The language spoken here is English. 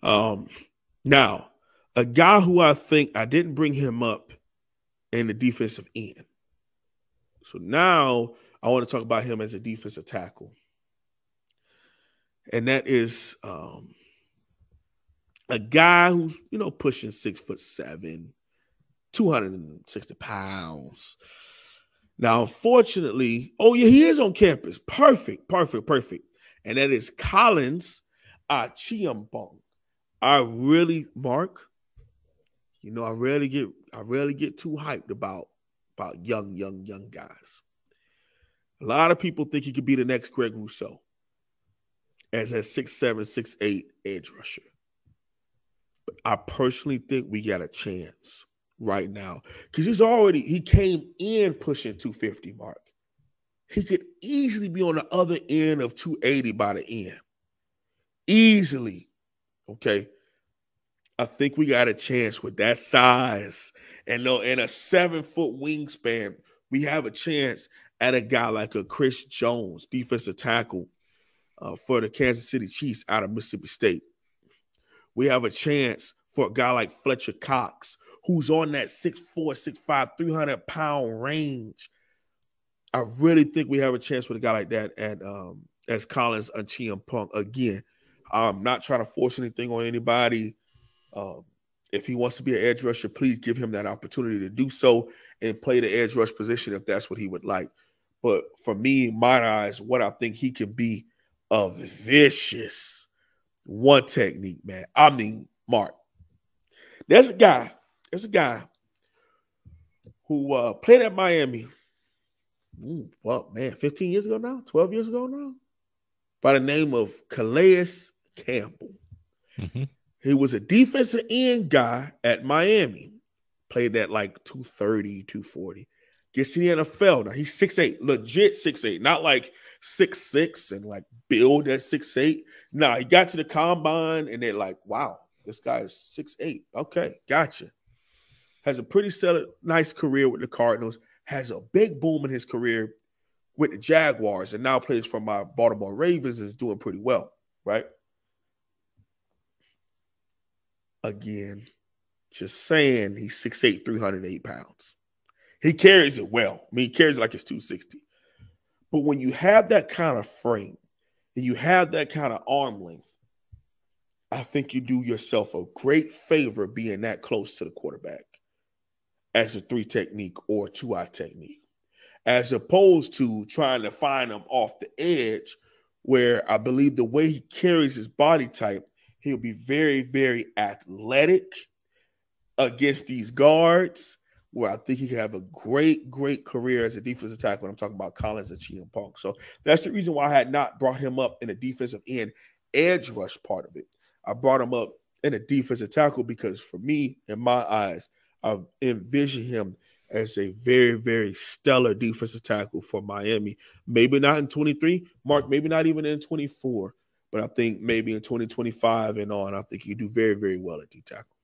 Now, a guy who I think I didn't bring him up in the defensive end. So now I want to talk about him as a defensive tackle. And that is a guy who's, pushing 6'7", 260 pounds. Now, unfortunately, he is on campus. Perfect. And that is Collins Acheampong. I rarely get too hyped about young guys. A lot of people think he could be the next Greg Rousseau as a 6'7", 6'8" edge rusher. But I personally think we got a chance right now because he came in pushing 250 mark. He could easily be on the other end of 280 by the end. Easily. Okay. I think we got a chance with that size and a 7-foot wingspan. We have a chance at a guy like a Chris Jones, defensive tackle for the Kansas City Chiefs out of Mississippi State. We have a chance for a guy like Fletcher Cox, who's on that 6'4", 6'5", 300-pound range. I really think we have a chance with a guy like that as Collins Acheampong. Again, I'm not trying to force anything on anybody. If he wants to be an edge rusher, please give him that opportunity to do so and play the edge rush position if that's what he would like. But for me, my eyes, what I think he can be a vicious one technique, man. I mean, Mark. There's a guy who played at Miami. 15 years ago now, 12 years ago now, by the name of Calais Campbell. Mm-hmm. He was a defensive end guy at Miami. Played at like 230, 240. Gets to the NFL. Now he's 6'8", legit 6'8", not like 6'6" and like build at 6'8". No, he got to the combine and they're like, wow, this guy is 6'8". Okay, gotcha. Has a pretty nice career with the Cardinals. Has a big boom in his career with the Jaguars and now plays for my Baltimore Ravens and is doing pretty well, right? Again, just saying he's 6'8", 308 pounds. He carries it well. I mean, he carries it like it's 260. But when you have that kind of frame and you have that kind of arm length, I think you do yourself a great favor being that close to the quarterback as a 3 technique or 2-eye technique, as opposed to trying to find him off the edge where I believe the way he carries his body type, he'll be very, very athletic against these guards, where I think he could have a great, great career as a defensive tackle when I'm talking about Collins Acheampong. So that's the reason why I had not brought him up in the defensive end edge rush part of it. I brought him up in a defensive tackle because for me, in my eyes, I envision him as a very, very stellar defensive tackle for Miami. Maybe not in 23, Mark, maybe not even in 24. But I think maybe in 2025 and on, I think you do very, very well at D tackle.